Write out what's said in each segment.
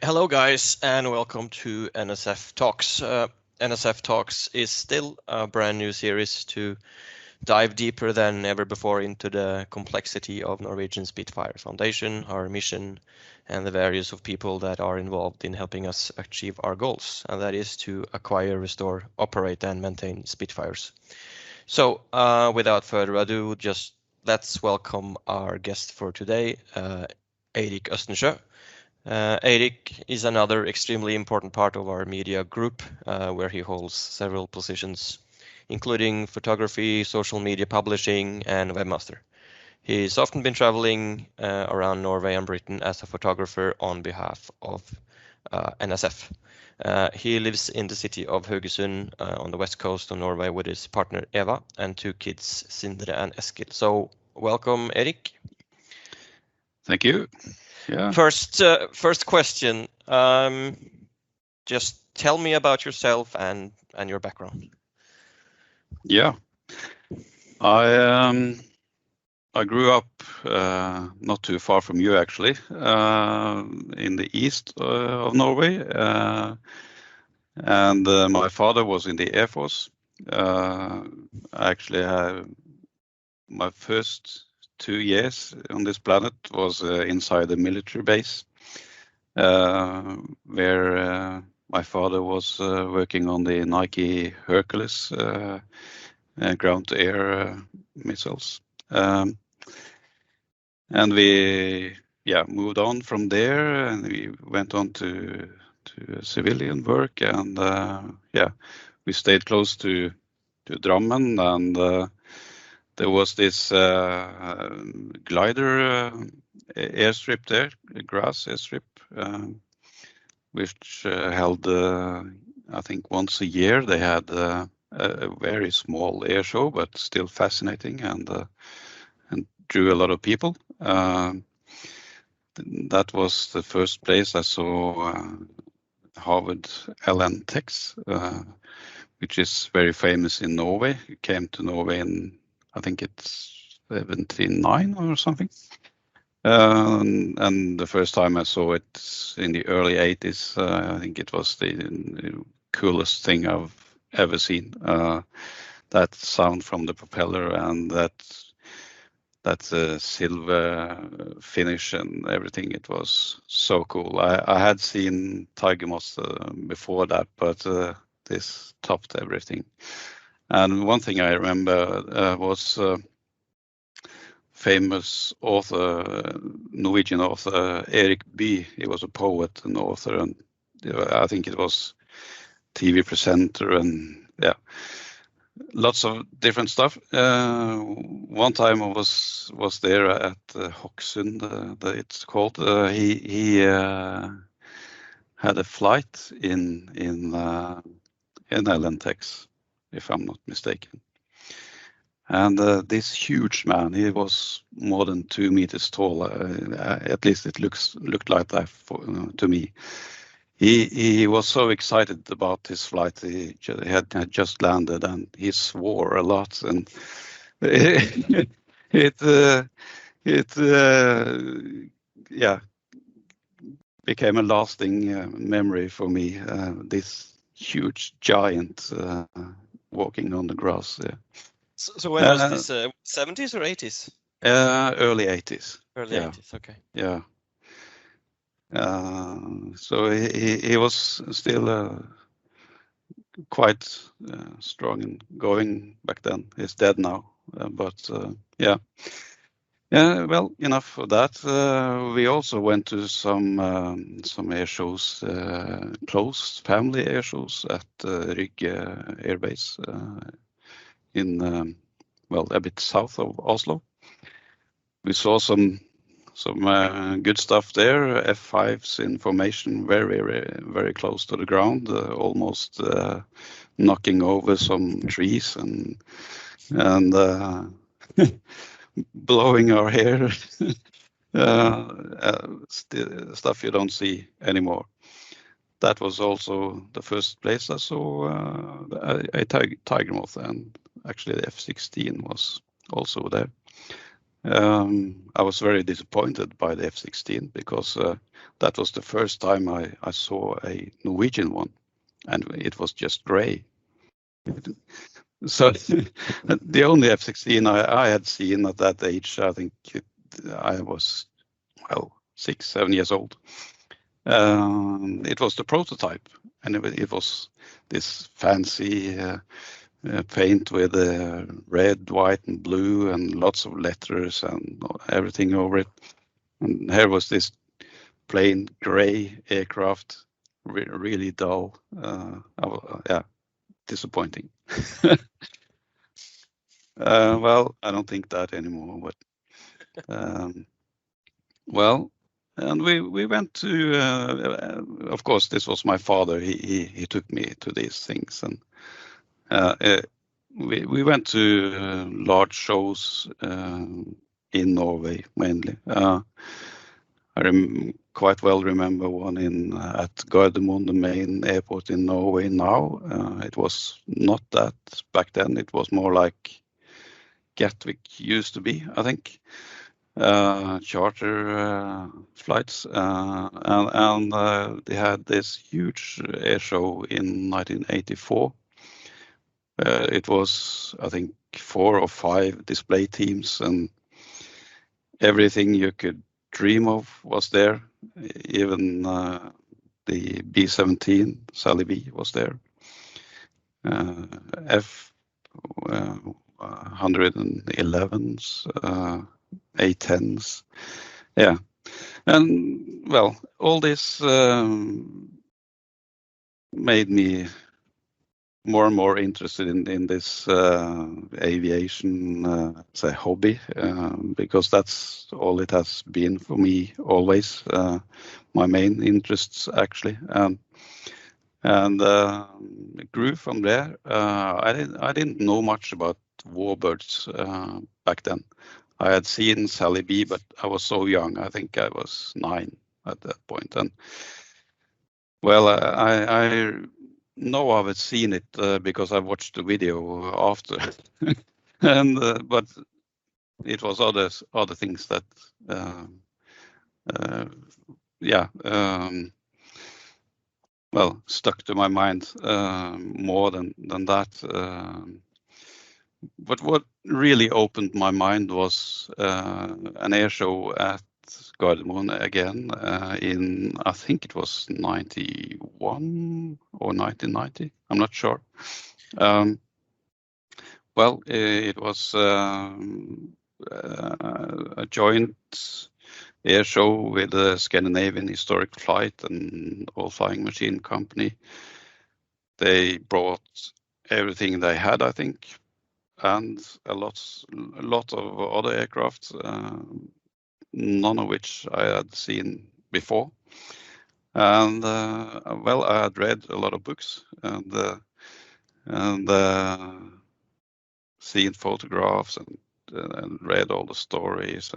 Hello, guys, and welcome to NSF Talks. NSF Talks is still a brand new series to dive deeper than ever before into the complexity of Norwegian Spitfire Foundation, our mission, and the various of people that are involved in helping us achieve our goals, and that is to acquire, restore, operate, and maintain Spitfires. So, without further ado, just let's welcome our guest for today, Eirik Østensjø. Eirik is another extremely important part of our media group, where he holds several positions, including photography, social media publishing, and webmaster. He's often been traveling around Norway and Britain as a photographer on behalf of NSF. He lives in the city of Haugesund on the west coast of Norway with his partner Eva and two kids, Sindre and Eskil. So welcome, Eirik. Thank you. Yeah. First question. Just tell me about yourself and your background. Yeah. I grew up not too far from you, actually, in the east of Norway, and my father was in the Air Force. Actually, my first 2 years on this planet was inside the military base, where my father was working on the Nike Hercules ground-to-air missiles. And we moved on from there, and we went on to civilian work, and we stayed close to Drammen, and there was this glider airstrip there, a grass airstrip, which held, I think once a year they had a very small air show, but still fascinating and drew a lot of people. That was the first place I saw Harvard LN Tex, which is very famous in Norway. It came to Norway in, I think it's 79 or something. And the first time I saw it in the early 80s, I think it was the coolest thing I've ever seen. That sound from the propeller and that silver finish and everything, it was so cool. I had seen Tiger Moth before that, but this topped everything. And one thing I remember was famous author, Norwegian author Eirik Østensjø. He was a poet and author, and I think it was TV presenter and lots of different stuff. One time I was there at Hokksund, it's called. He had a flight in LNTX, if I'm not mistaken. And this huge man, he was more than 2 meters tall. At least it looked like that to me. He was so excited about his flight. He had just landed, and he swore a lot, and it became a lasting memory for me. This huge giant walking on the grass. Yeah. So when was this? 70s or 80s? Early 80s. Early 80s. Okay. Yeah. So he was still quite strong and going back then. He's dead now, but well, enough of that. We also went to some air shows, close family air shows at Rygge Air Base in a bit south of Oslo. We saw some good stuff there. F5s in formation, very, very, very close to the ground, almost knocking over some trees and blowing our hair. Stuff you don't see anymore. That was also the first place I saw a tiger moth, and actually the F-16 was also there. I was very disappointed by the F-16 because that was the first time I saw a Norwegian one, and it was just gray. So the only F-16 I had seen at that age, I think I was, well, 6, 7 years old. It was the prototype, and it was this fancy paint with red, white, and blue, and lots of letters and everything over it. And here was this plain gray aircraft, really dull. Yeah, disappointing. Well, I don't think that anymore, but well, and we went to. Of course, this was my father. He took me to these things, and we went to large shows in Norway mainly. I quite well remember one at Gardermoen, the main airport in Norway now. It was not that back then. It was more like Gatwick used to be, I think. Charter flights, and they had this huge air show in 1984. It was, I think, 4 or 5 display teams, and everything you could dream of was there. Even the B-17 Sally B was there. F-111s, A-10s, yeah, and well, all this made me more and more interested in this aviation, say, hobby, because that's all it has been for me always. My main interests, actually, and it grew from there. I didn't know much about warbirds back then. I had seen Sally B, but I was so young. I think I was 9 at that point, and well, I know I've seen it because I watched the video after, and but it was other things that, yeah, well, stuck to my mind more than that. But what really opened my mind was an air show at Gardermoen again in, I think it was 91 or 1990. I'm not sure. Well, it was a joint air show with the Scandinavian Historic Flight and All Flying Machine Company. They brought everything they had, I think, and a lot of other aircraft, none of which I had seen before. And well, I had read a lot of books and seen photographs and read all the stories,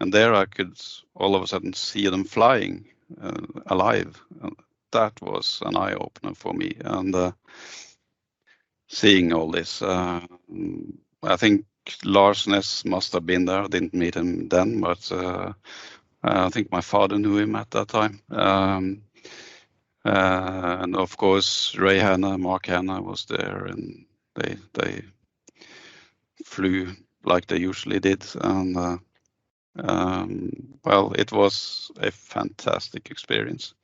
and there I could all of a sudden see them flying alive. And that was an eye opener for me. And seeing all this, I think Larsen must have been there. I didn't meet him then, but I think my father knew him at that time. And of course, Ray Hanna, Mark Hanna was there, and they flew like they usually did. And well, it was a fantastic experience.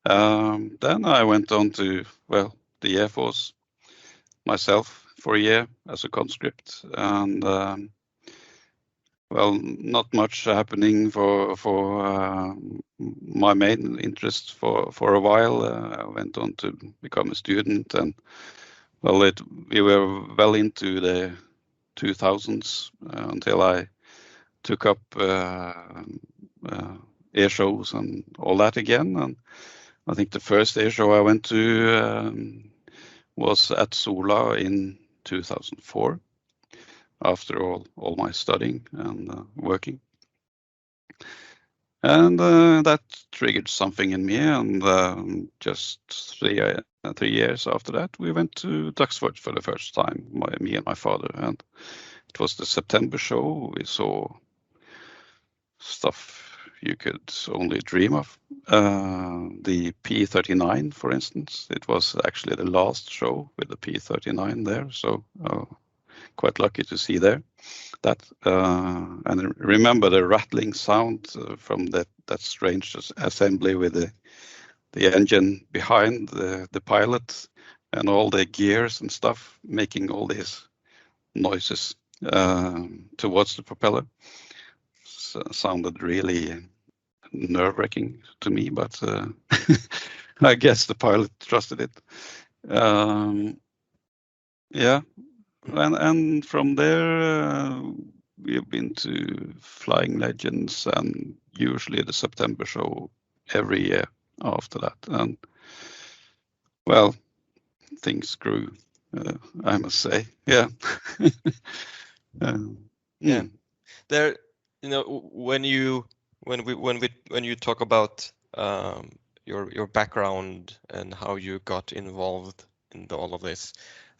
Then I went on to, well, the Air Force myself for a year as a conscript, and well, not much happening for my main interest for a while. I went on to become a student, and well, we were well into the 2000s until I took up air shows and all that again. And I think the first air show I went to was at Sola in 2004, after all my studying and working. And that triggered something in me, and just 3 years after that, we went to Duxford for the first time, me and my father, and it was the September show. We saw stuff you could only dream of. The P39, for instance, it was actually the last show with the P39 there, so quite lucky to see there. That and remember the rattling sound from that strange assembly with the engine behind the pilot and all the gears and stuff making all these noises towards the propeller. Sounded really nerve-wracking to me, but I guess the pilot trusted it. Yeah, and from there we've been to Flying Legends and usually the September show every year after that. And well, things grew, I must say. Yeah. Yeah. There, when you talk about your background and how you got involved in all of this,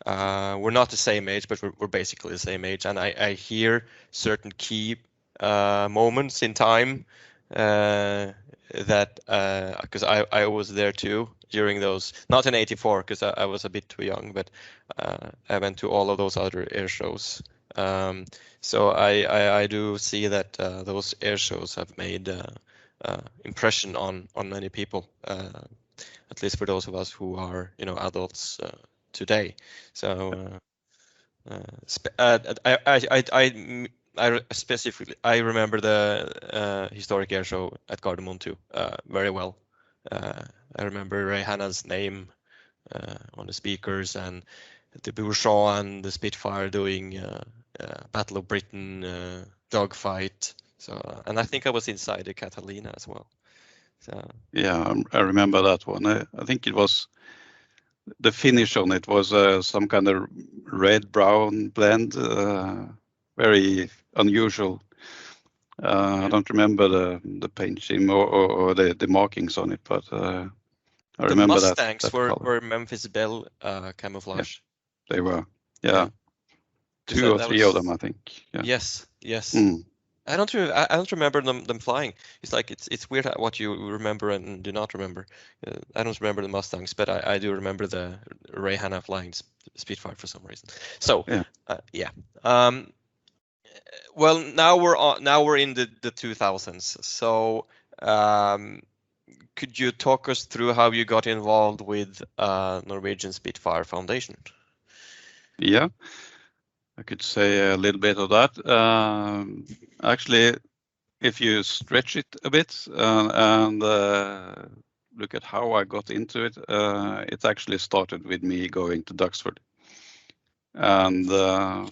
we're not the same age, but we're basically the same age, and I hear certain key moments in time that because I was there too during those, not in '84 because I was a bit too young, but I went to all of those other air shows. So I do see that those air shows have made impression on many people, at least for those of us who are adults today. So I specifically remember the historic air show at Gardermoen too very well. I remember Ray Hanna's name on the speakers, and the Bourgeois and the Spitfire doing Battle of Britain dogfight. So, and I think I was inside the Catalina as well. So yeah, I remember that one. I think it was the finish on it was some kind of red-brown blend, very unusual. I don't remember the paint scheme or the markings on it, but I remember that. The Mustangs were Memphis Belle camouflage. Yeah, they were, yeah. 2 or 3 of them, I think. Yeah. Yes. Mm. I don't remember them flying. It's like it's weird what you remember and do not remember. I don't remember the Mustangs, but I do remember the Ray Hanna flying Spitfire for some reason. So yeah. Well, now we're in the 2000s. So could you talk us through how you got involved with Norwegian Spitfire Foundation? Yeah. I could say a little bit of that. Actually, if you stretch it a bit and look at how I got into it, it actually started with me going to Duxford and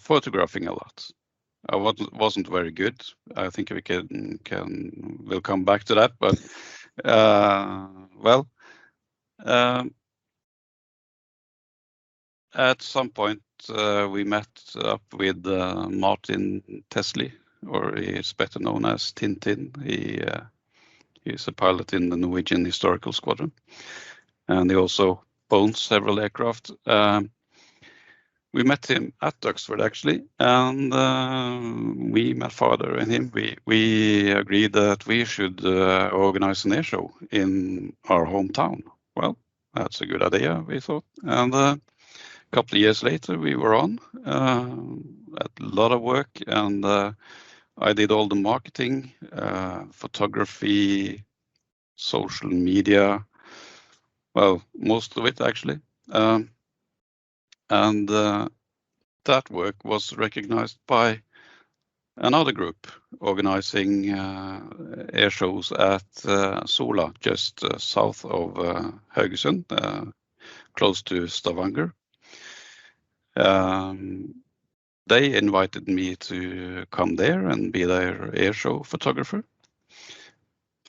photographing a lot. I wasn't very good. I think we'll come back to that, but well, at some point we met up with Martin Tesley, or he's better known as Tintin. He's a pilot in the Norwegian Historical Squadron, and he also owns several aircraft. We met him at Duxford actually, and we, my father and him, we agreed that we should organize an air show in our hometown. Well, that's a good idea, we thought, and a couple of years later we were on. A lot of work, and I did all the marketing, photography, social media, well, most of it actually. And that work was recognized by another group organizing air shows at Sola, just south of Haugesund, close to Stavanger. They invited me to come there and be their air show photographer.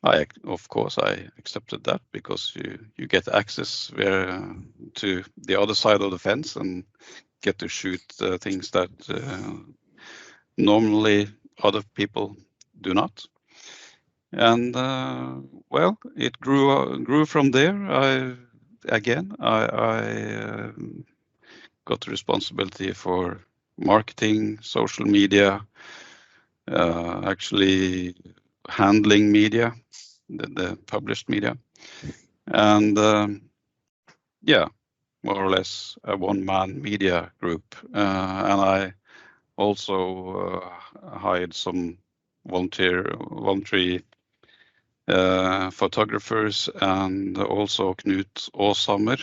Of course, I accepted that because you get access to the other side of the fence and get to shoot things that normally other people do not. And well, it grew from there. I got the responsibility for marketing, social media, actually handling media, the published media, and yeah, more or less a one-man media group. And I also hired some voluntary photographers, and also Knut Åshammer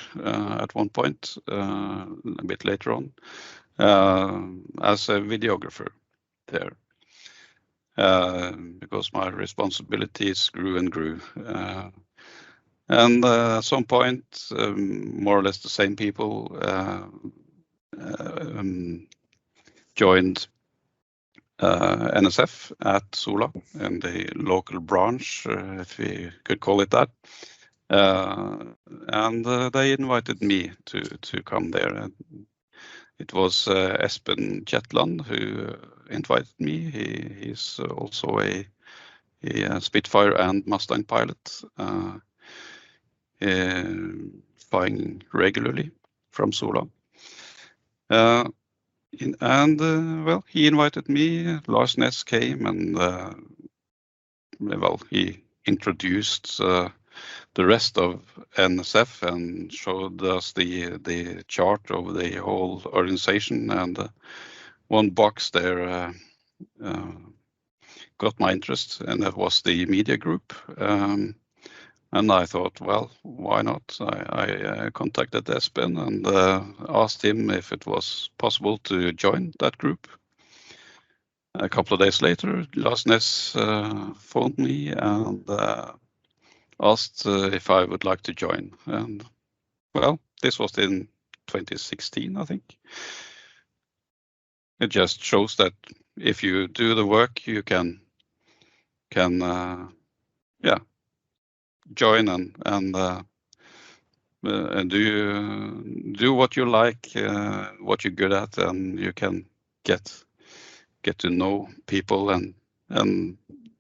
at one point, a bit later on, as a videographer there. Because my responsibilities grew and grew. And at some point, more or less the same people joined NSF at Sola, in the local branch, if we could call it that. And they invited me to come there. It was Espen Kjetland who invited me. He's also a Spitfire and Mustang pilot, flying regularly from Sola. Well, he invited me. Lars Ness came, and well, he introduced the rest of NSF and showed us the chart of the whole organization, and one box there got my interest, and that was the media group. And I thought, well, why not? I contacted Espen and asked him if it was possible to join that group. A couple of days later, Lars Ness phoned me and asked if I would like to join. And well, this was in 2016, I think. It just shows that if you do the work, you can join and do what you like, what you're good at, and you can get to know people and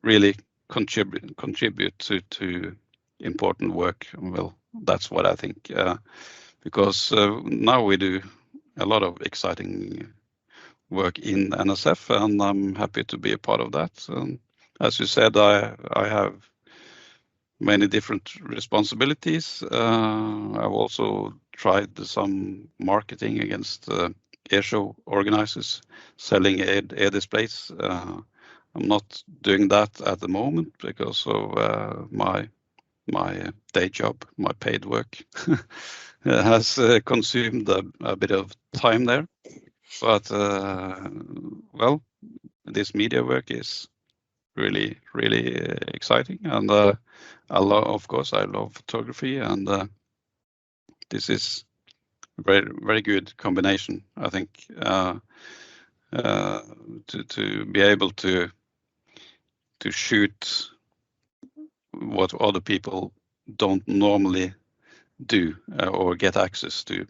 really contribute to important work. Well, that's what I think, because now we do a lot of exciting work in NSF, and I'm happy to be a part of that. And as you said, I have many different responsibilities. I've also tried some marketing against airshow organizers, selling air displays. I'm not doing that at the moment because of my day job, my paid work has consumed a bit of time there. But well, this media work is really exciting, and of course I love photography, and this is very good combination, I think, to be able to shoot what other people don't normally do or get access to.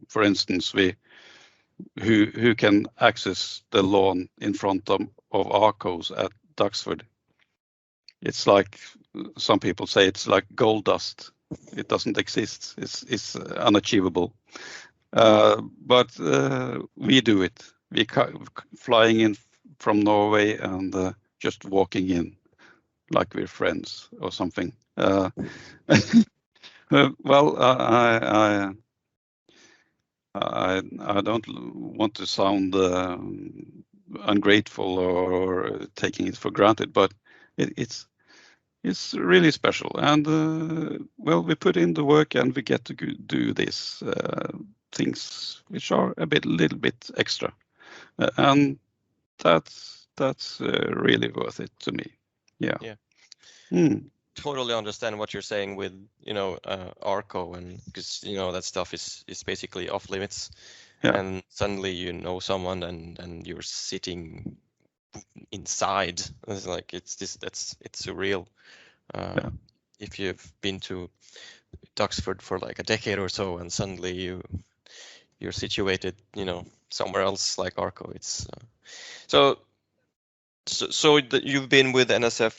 For instance, who can access the lawn in front of Arcos at Duxford. It's like, some people say it's like gold dust. It doesn't exist. It's unachievable. But we do it. We flying in from Norway and just walking in like we're friends or something. Well, I don't want to sound ungrateful or taking it for granted, but it's really special. And well, we put in the work and we get to do these things which are little bit extra, and that's really worth it to me. Yeah. Totally understand what you're saying with Arco, and because that stuff is basically off limits. Yeah. And suddenly you know someone and you're sitting inside. It's like it's surreal. If you've been to Duxford for like a decade or so, and suddenly you're situated somewhere else like Arco, it's so you've been with NSF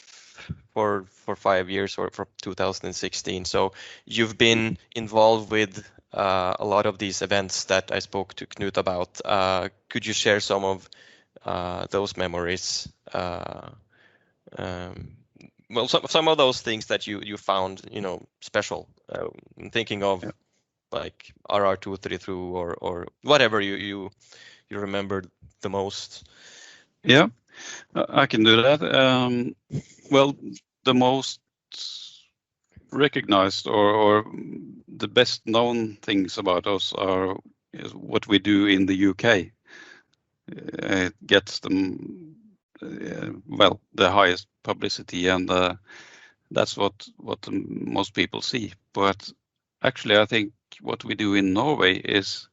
for 5 years, or from 2016. So you've been involved with a lot of these events that I spoke to Knut about. Could you share some of those memories? Well, some of those things that you found, special. I'm thinking of like RR232 or whatever you remembered the most. Yeah, I can do that. Well, the most recognized or the best known things about us is what we do in the UK. It gets them well the highest publicity, and that's what most people see. But actually, I think what we do in Norway is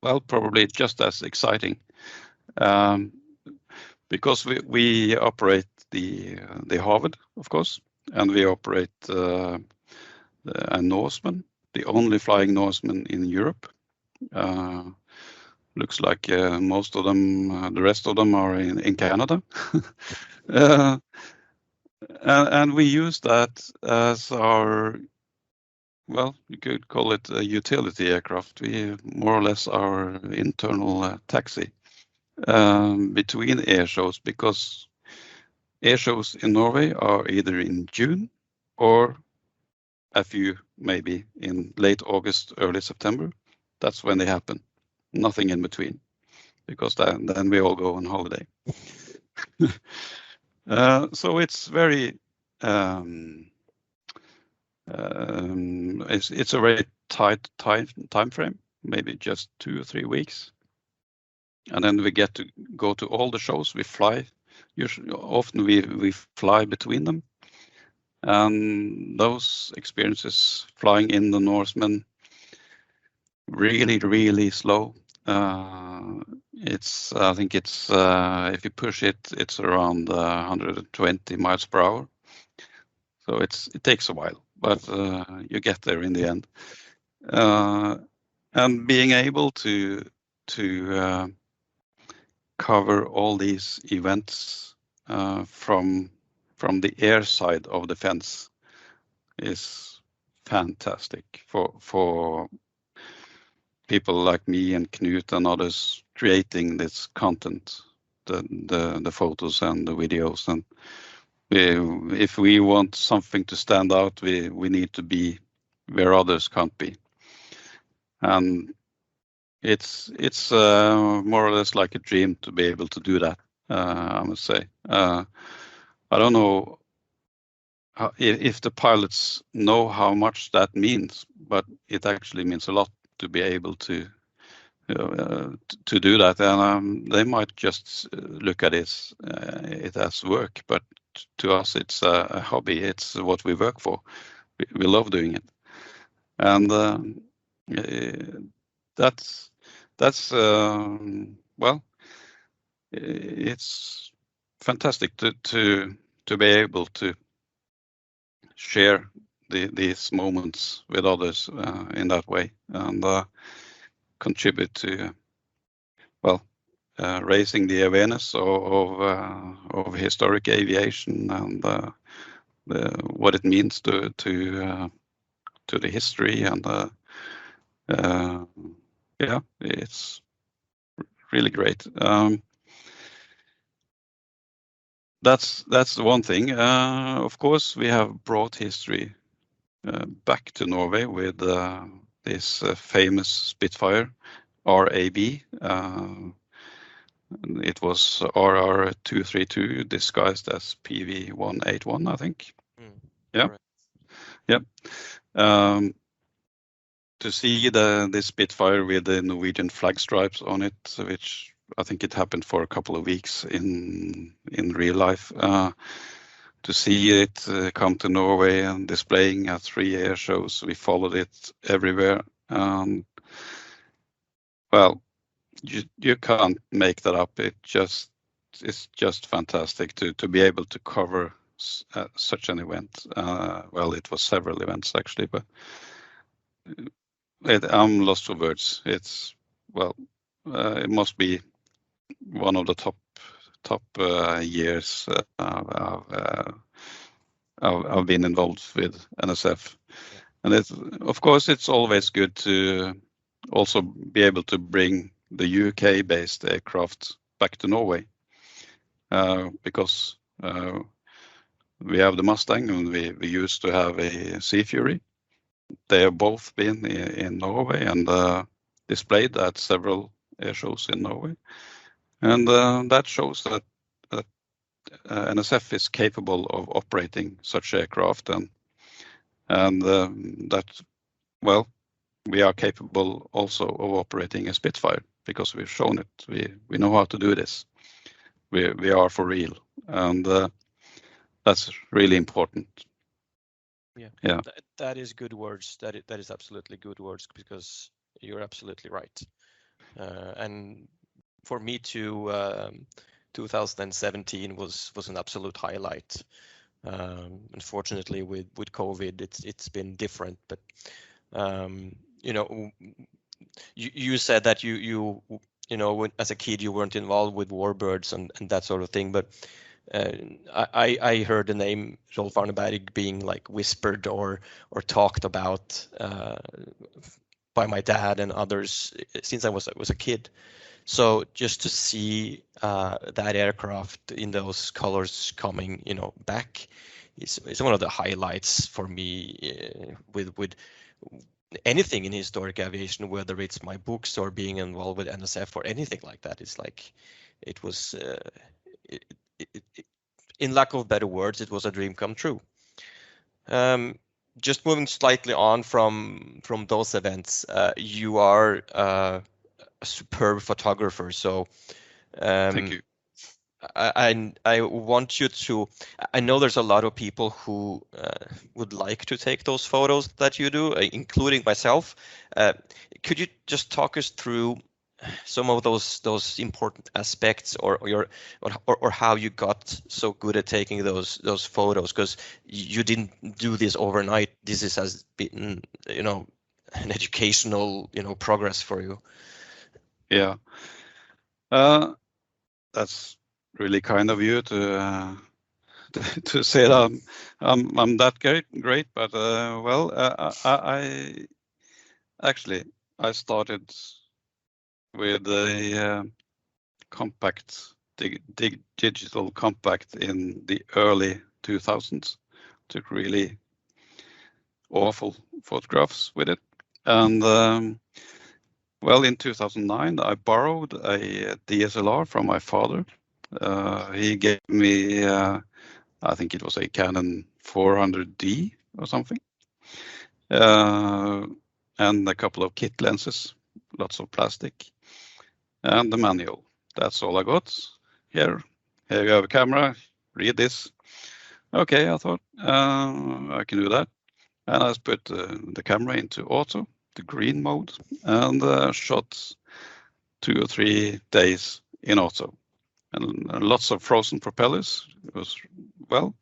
well, probably just as exciting, because we operate the Harvard, of course, and we operate a Norseman, the only flying Norseman in Europe. Looks like most of them, the rest of them are in Canada. And we use that as our, well, you could call it a utility aircraft. We more or less our internal taxi between air shows, because air shows in Norway are either in June or a few maybe in late August, early September. That's when they happen. Nothing in between, because then we all go on holiday. So it's very it's a very tight time frame, maybe just 2 or 3 weeks, and then we get to go to all the shows. We fly. Often we fly between them, and those experiences flying in the Norseman, really slow. I think it's if you push it, it's around 120 miles per hour. So it takes a while, but you get there in the end. And being able to cover all these events from the air side of the fence is fantastic for people like me and Knut and others creating this content, the photos and the videos. And if we want something to stand out, we need to be where others can't be. And it's more or less like a dream to be able to do that, I must say. I don't know if the pilots know how much that means, but it actually means a lot to be able to do that. And they might just look at it as work, but to us it's a hobby. It's what we work for. We love doing it, and that's well, it's fantastic to be able to share these moments with others in that way, and contribute to, well, raising the awareness of historic aviation and what it means to the history, and yeah, it's really great. That's the one thing. Of course, we have brought history back to Norway with this famous Spitfire RAB. It was RR232 disguised as PV181, I think. Yeah. Right. Yeah. To see this Spitfire with the Norwegian flag stripes on it, which I think it happened for a couple of weeks in real life. To see it come to Norway and displaying at 3 air shows, we followed it everywhere. Well, you can't make that up. It's just fantastic to be able to cover such an event. Well, it was several events actually, but I'm lost for words. It's, well, it must be one of the top years I've been involved with NSF. Yeah. And of course, it's always good to also be able to bring the UK-based aircraft back to Norway, because we have the Mustang and we used to have a Sea Fury. They have both been in Norway and displayed at several air shows in Norway. And that shows that NSF is capable of operating such aircraft, and that, well, we are capable also of operating a Spitfire because we've shown it. We know how to do this. We are for real, and that's really important. Yeah. That is good words. That is absolutely good words, because you're absolutely right. And for me too, 2017 was an absolute highlight. Unfortunately, with COVID, it's been different. But you know, you said that you know, when, as a kid, you weren't involved with warbirds and that sort of thing. But I heard the name Rolf Arneberg being like whispered or talked about by my dad and others since I was a kid. So just to see that aircraft in those colors coming, you know, back is one of the highlights for me with anything in historic aviation, whether it's my books or being involved with NSF or anything like that. It's like it was, in lack of better words, it was a dream come true. Just moving slightly on from those events, you are a superb photographer. So Thank you. I want you to, I know there's a lot of people who would like to take those photos that you do, including myself. Could you just talk us through some of those important aspects, or how you got so good at taking those photos? Because you didn't do this overnight. This has been, you know, an educational, you know, progress for you. Yeah, that's really kind of you to say that I'm that great. But well, I actually started with a compact, digital compact in the early 2000s. Took really awful photographs with it. And well, in 2009, I borrowed a DSLR from my father. He gave me, I think it was a Canon 400D or something. And a couple of kit lenses, lots of plastic, and the manual. That's all I got. Here you have a camera, read this. Okay, I thought I can do that. And I put the camera into auto, the green mode, and shot 2 or 3 days in auto. And lots of frozen propellers. It was, well,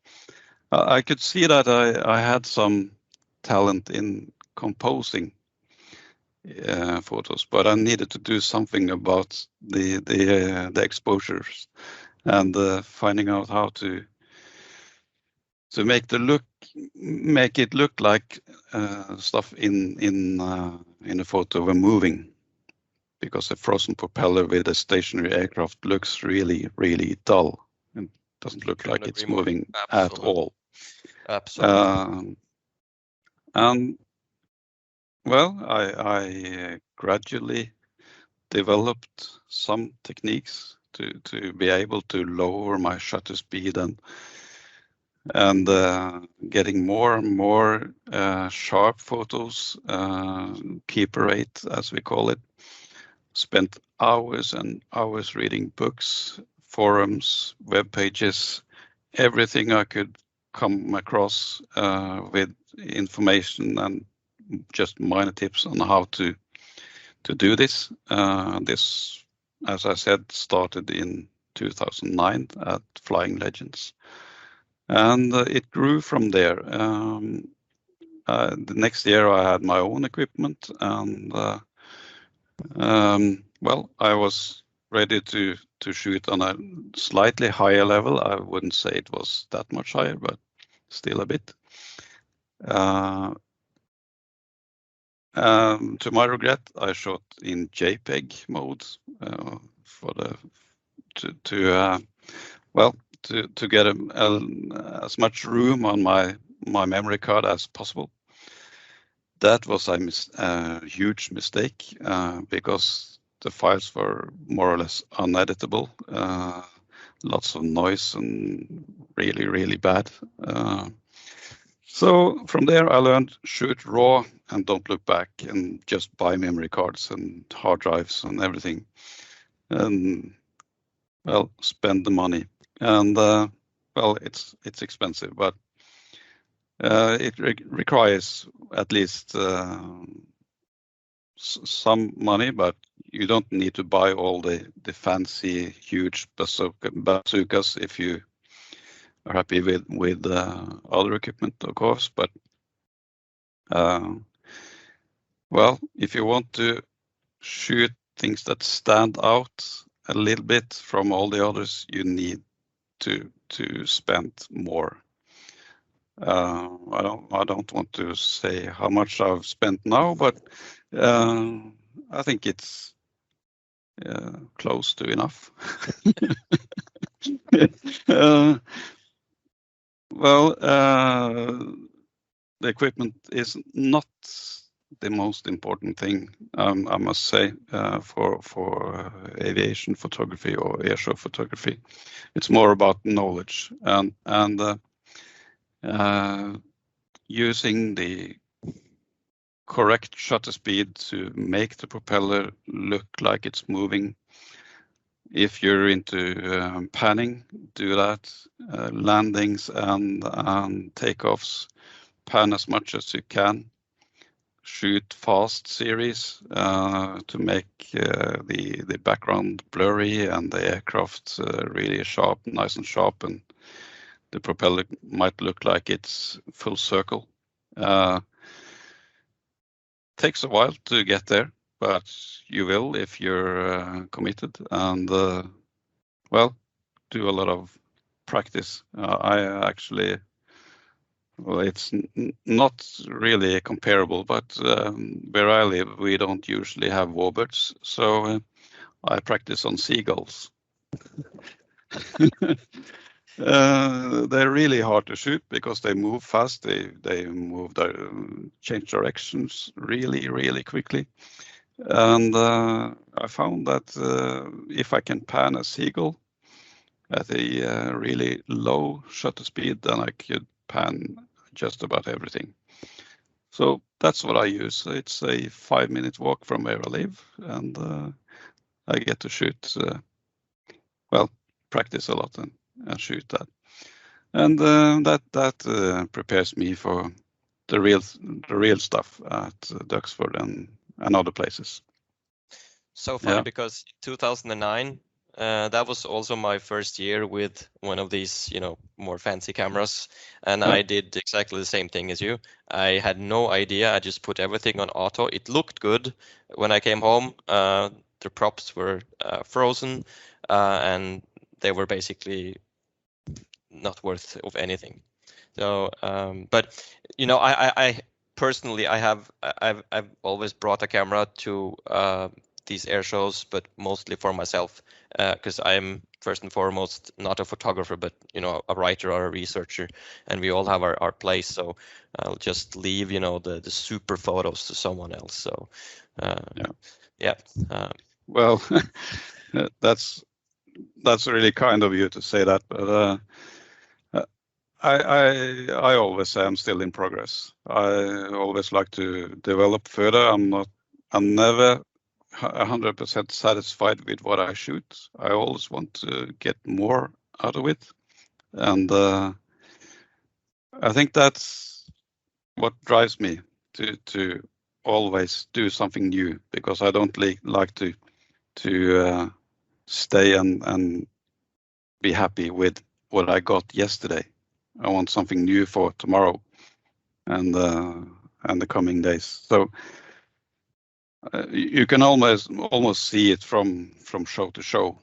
I could see that I had some talent in composing photos, but I needed to do something about the exposures and finding out how to make it look like stuff in a photo were moving, because a frozen propeller with a stationary aircraft looks really, really dull. It doesn't look like it's moving at all. Absolutely. And well, I gradually developed some techniques to be able to lower my shutter speed and getting more and more sharp photos, keeper rate, as we call it. Spent hours and hours reading books, forums, web pages, everything I could come across with information and just minor tips on how to do this. This, as I said, started in 2009 at Flying Legends, and it grew from there. The next year I had my own equipment, and well, I was ready to shoot on a slightly higher level. I wouldn't say it was that much higher, but still a bit. To my regret, I shot in JPEG mode to get as much room on my memory card as possible. That was a huge mistake because the files were more or less uneditable. Lots of noise and really, really bad. So from there, I learned shoot raw and don't look back, and just buy memory cards and hard drives and everything, and well, spend the money. And well, it's expensive, but it requires at least some money, but you don't need to buy all the fancy, huge bazookas if you are happy with other equipment, of course. But well, if you want to shoot things that stand out a little bit from all the others, you need to spend more. I don't want to say how much I've spent now, but I think it's close to enough. Well, the equipment is not the most important thing, I must say, for aviation photography or airshow photography. It's more about knowledge and using the correct shutter speed to make the propeller look like it's moving. If you're into panning, do that. Landings and takeoffs, pan as much as you can. Shoot fast series to make the background blurry and the aircraft really sharp, nice and sharp, and the propeller might look like it's full circle. Takes a while to get there, but you will if you're committed, and well, do a lot of practice. Well, it's not really comparable, but where I live, we don't usually have warbirds, so I practice on seagulls. They're really hard to shoot because they move fast. They move, change directions really, really quickly. And I found that if I can pan a seagull at a really low shutter speed, then I could pan just about everything. So that's what I use. It's a 5-minute walk from where I live, and I get to shoot, well, practice a lot and shoot that. And that prepares me for the real stuff at Duxford and other places. So funny, because 2009, that was also my first year with one of these, more fancy cameras, and I did exactly the same thing as you. I had no idea. I just put everything on auto. It looked good. When I came home, the props were frozen, and they were basically not worth of anything. So, but I personally, I've always brought a camera to these air shows, but mostly for myself, because I'm first and foremost not a photographer, but a writer or a researcher, and we all have our place. So I'll just leave the super photos to someone else. So well, that's really kind of you to say that, but I always say I'm still in progress. I always like to develop further. I'm never 100% satisfied with what I shoot. I always want to get more out of it, and I think that's what drives me to always do something new, because I don't like to stay and be happy with what I got yesterday. I want something new for tomorrow and the coming days. So you can almost see it from show to show.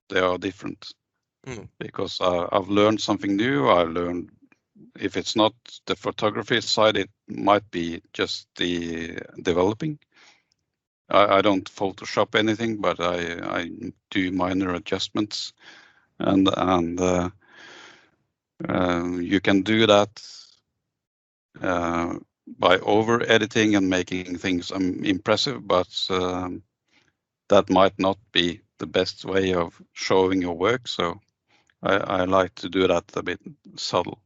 They are different because I've learned something new. I learned if it's not the photography side, it might be just the developing. I don't Photoshop anything, but I do minor adjustments, and you can do that by over editing and making things impressive, but that might not be the best way of showing your work. So I like to do that a bit subtle,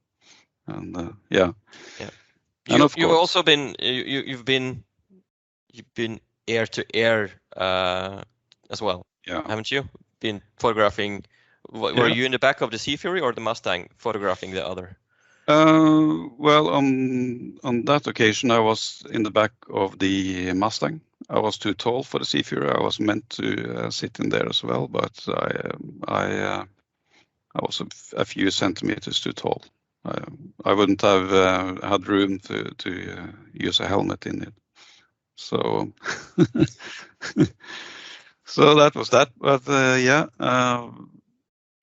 and yeah. And of You've course, also been you've been air to air as well, haven't you? Been photographing. Were you in the back of the Sea Fury or the Mustang photographing the other? Well, on that occasion, I was in the back of the Mustang. I was too tall for the Sea Fury. I was meant to sit in there as well, but I was a few centimeters too tall. I wouldn't have had room to use a helmet in it. So, so that was that. But yeah,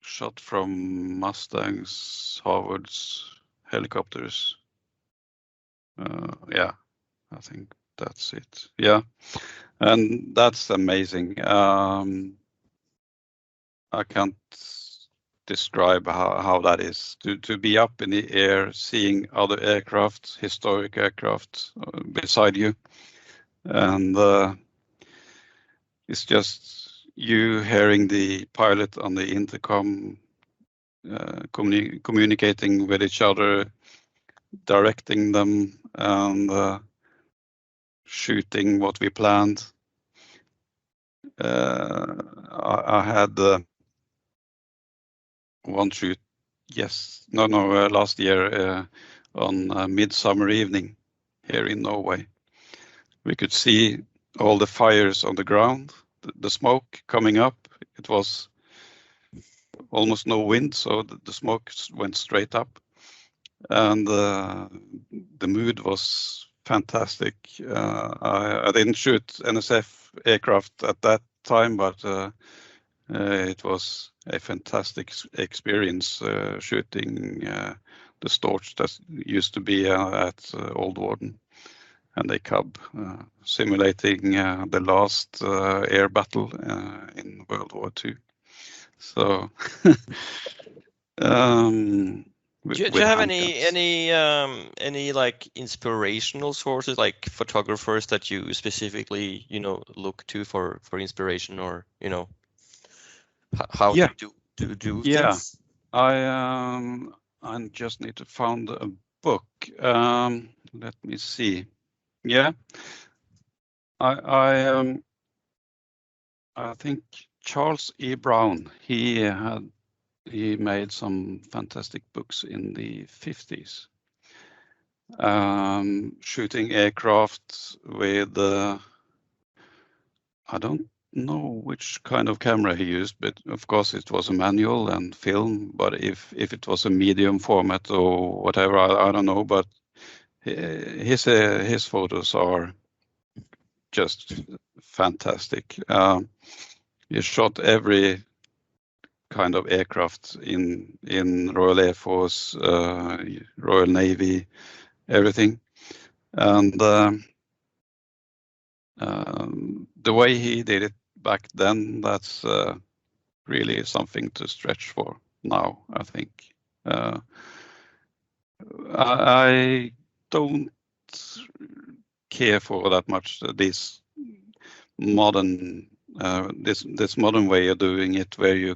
shot from Mustangs, Harvards, helicopters. Yeah, I think that's it. Yeah, and that's amazing. I can't describe how that is to be up in the air, seeing other aircraft, historic aircraft beside you, and it's just you hearing the pilot on the intercom, communicating with each other, directing them, and shooting what we planned. I had one shoot, last year on midsummer evening here in Norway. We could see all the fires on the ground, the smoke coming up. It was almost no wind, so the smoke went straight up, and the mood was fantastic. I didn't shoot NSF aircraft at that time, but it was a fantastic experience shooting the Storch that used to be at Old Warden and a Cub, simulating the last air battle in World War II. So, do you have any like inspirational sources, like photographers that you specifically look to for inspiration, or how to do things? I just need to find a book. Let me see. Yeah, I think Charles E. Brown. He made some fantastic books in the 50s, shooting aircraft with I don't know which kind of camera he used, but of course it was a manual and film. But if it was a medium format or whatever, I don't know. But his photos are just fantastic. He shot every kind of aircraft in Royal Air Force, Royal Navy, everything, and the way he did it back then, that's really something to stretch for now, I think. I don't care for that much this modern way of doing it, where you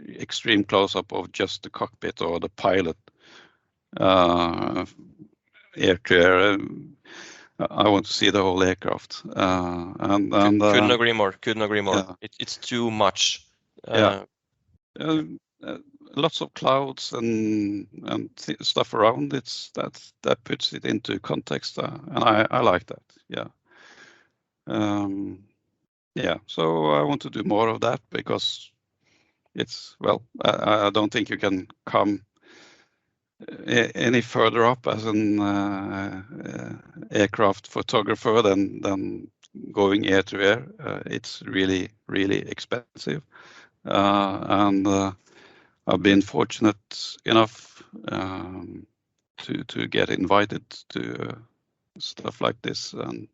extreme close up of just the cockpit or the pilot, air to air. I want to see the whole aircraft. Couldn't agree more. Yeah. It's too much. Lots of clouds and stuff around it. That puts it into context, and I like that. Yeah. Yeah. So I want to do more of that, because it's, well, I don't think you can come any further up as an aircraft photographer than going air to air. It's really, really expensive, and I've been fortunate enough to get invited to stuff like this, and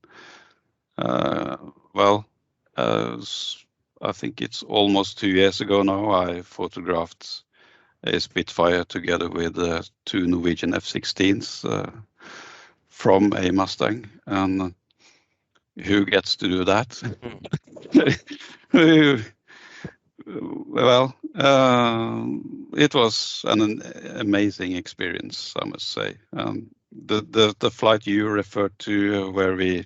I think it's almost 2 years ago now. I photographed a Spitfire together with 2 Norwegian F-16s from a Mustang, and who gets to do that? Well, it was an amazing experience, I must say. The flight you referred to,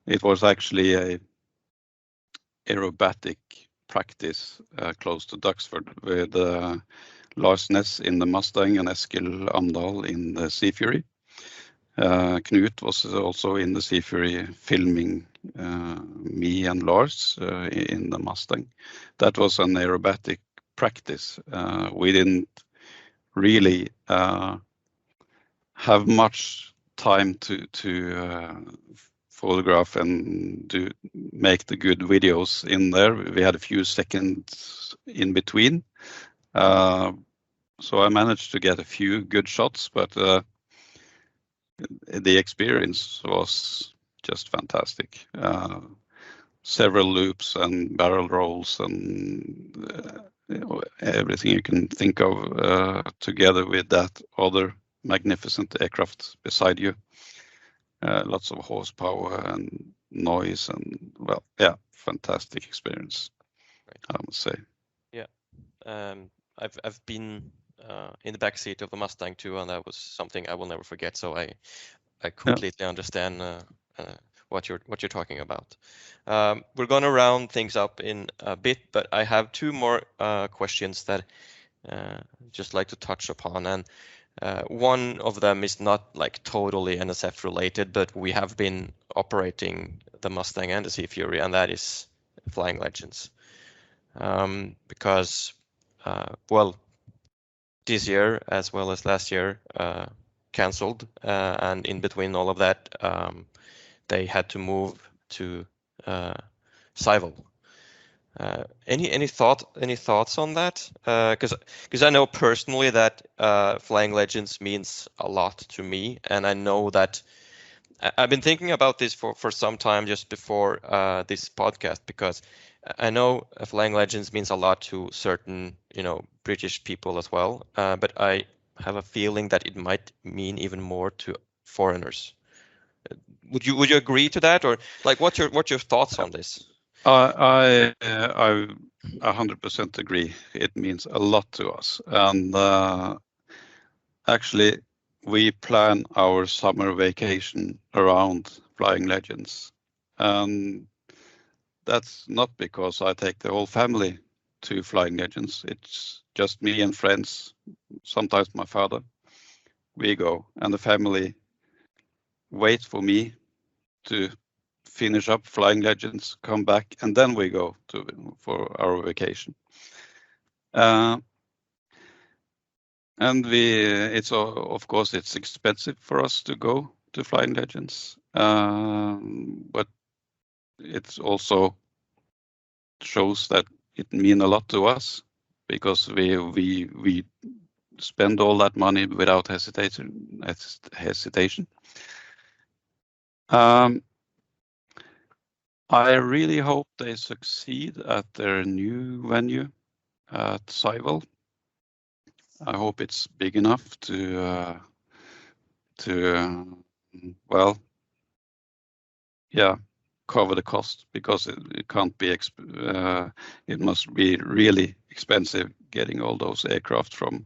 it was actually a aerobatic practice close to Duxford with Lars Ness in the Mustang and Eskil Amdahl in the Sea Fury. Knut was also in the Sea Fury filming me and Lars in the Mustang. That was an aerobatic practice. We didn't really have much time to photograph and make the good videos in there. We had a few seconds in between. So I managed to get a few good shots, but the experience was just fantastic. Several loops and barrel rolls and everything you can think of together with that other magnificent aircraft beside you. Lots of horsepower and noise and, well, yeah, fantastic experience, I must say. Yeah, I've been in the back seat of the Mustang too, and that was something I will never forget. So I completely understand what you're talking about. We're going to round things up in a bit, but I have 2 more questions that just like to touch upon, and one of them is not like totally NSF related, but we have been operating the Mustang and the Sea Fury, and that is Flying Legends, because well, this year as well as last year cancelled, and in between all of that, they had to move to Cyval. Any thoughts on that? Because I know personally that Flying Legends means a lot to me, and I know that I've been thinking about this for some time just before this podcast, because I know Flying Legends means a lot to certain British people as well, but I have a feeling that it might mean even more to foreigners. Would you agree to that, or like what's your thoughts on this? I 100% agree. It means a lot to us, and actually, we plan our summer vacation around Flying Legends, and that's not because I take the whole family to Flying Legends. It's just me and friends, sometimes my father. We go, and the family wait for me to finish up Flying Legends, come back, and then we go for our vacation. And it's of course it's expensive for us to go to Flying Legends, but it's also shows that it means a lot to us, because we spend all that money without hesitation. I really hope they succeed at their new venue at Cyval. I hope it's big enough to cover the cost, because it can't be it must be really expensive getting all those aircraft from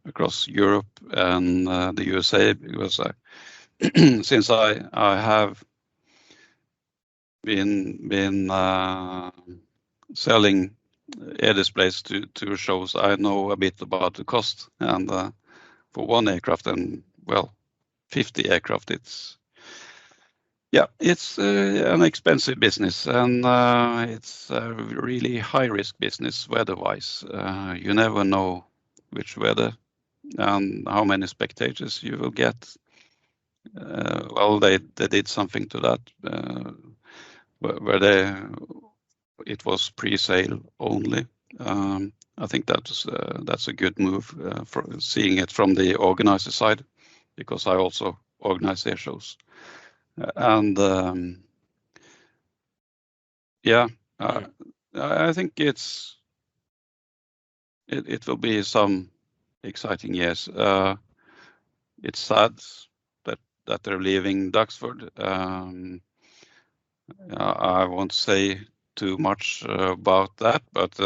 across Europe and the USA, because since I have been selling air displays to shows, I know a bit about the cost, and for one aircraft and 50 aircraft, it's an expensive business, and it's a really high risk business weather-wise. You never know which weather and how many spectators you will get. They did something to that where it was pre-sale only. I think that's a good move for seeing it from the organizer side, because I also organize air shows, and yeah, I think it will be some exciting years. It's sad that they're leaving Duxford. I won't say too much about that, but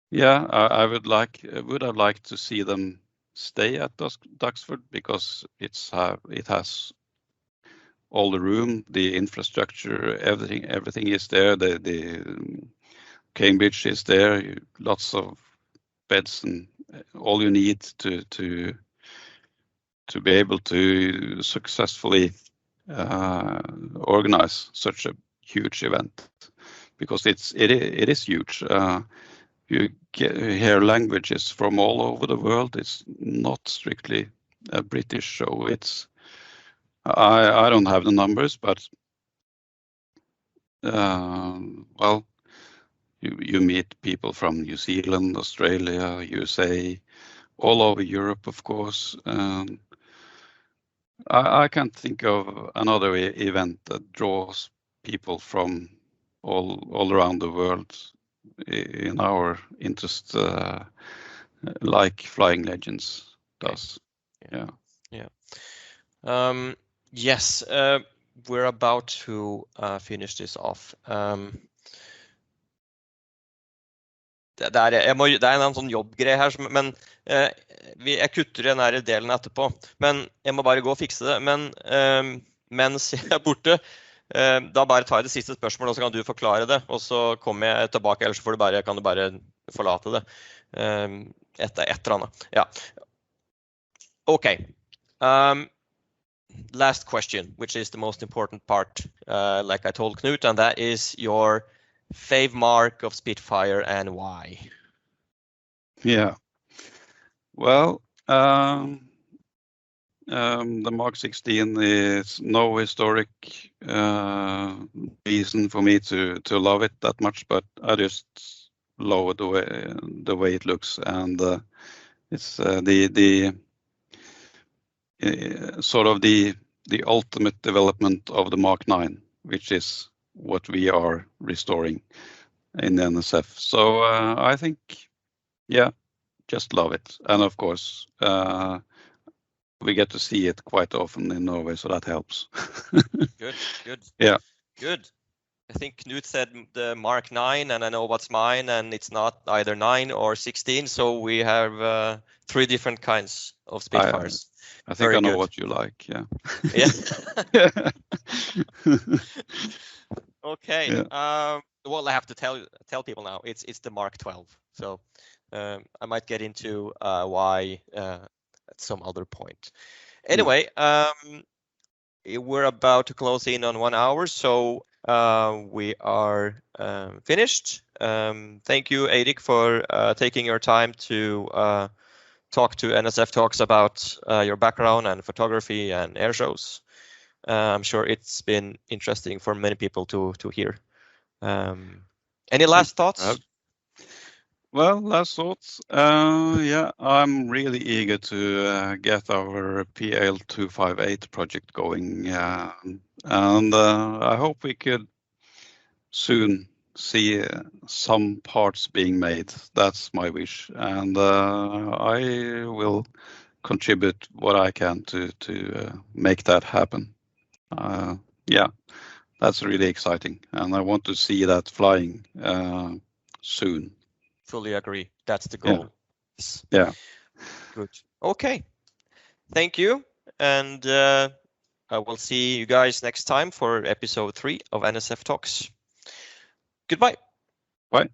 yeah, I would have liked to see them stay at Duxford, because it has all the room, the infrastructure, everything is there. The Cambridge is there, lots of beds and all you need to be able to successfully organize such a huge event, because it is huge. You hear languages from all over the world. It's not strictly a British show. I don't have the numbers, but well, you meet people from New Zealand, Australia, USA, all over Europe, of course. I can't think of another event that draws people from all around the world in our interest, like Flying Legends does. Yeah. Yes, we're about to finish this off. Det er en sånn jobbgreie her, men jeg kutter den her delen etterpå. Men jeg må bare gå og fikse det. Men mens jeg er borte, da bare tar jeg det siste spørsmålet, og så kan du forklare det. Og så kommer jeg tilbake, ellers kan du bare forlate det etter et eller annet. Ja. Okay. Last question, which is the most important part, like I told Knut, and that is your fave mark of Spitfire and why? Yeah. Well, the Mark 16 is no historic reason for me to love it that much, but I just love the way it looks, and it's the sort of the ultimate development of the Mark 9, which is what we are restoring in the NSF. So I think, yeah, just love it. And of course, we get to see it quite often in Norway, so that helps. Good. Yeah. Good. I think Knut said the Mark 9, and I know what's mine, and it's not either 9 or 16, so we have 3 different kinds of Spitfires. I think I know what you like, yeah. Yeah. Okay. Yeah. Well, I have to tell people now. It's the Mark 12. So I might get into why at some other point. Anyway, we're about to close in on 1 hour, so we are finished. Thank you, Eirik, for taking your time to talk to NSF Talks about your background and photography and air shows. I'm sure it's been interesting for many people to hear. Any last thoughts? Well, last thoughts. Yeah, I'm really eager to get our PL258 project going, and I hope we could soon see some parts being made. That's my wish, and I will contribute what I can to make that happen. Yeah, that's really exciting, and I want to see that flying soon. Fully agree. That's the goal. Yeah. Good. Okay. Thank you, and I will see you guys next time for episode 3 of NSF Talks. Goodbye. Bye.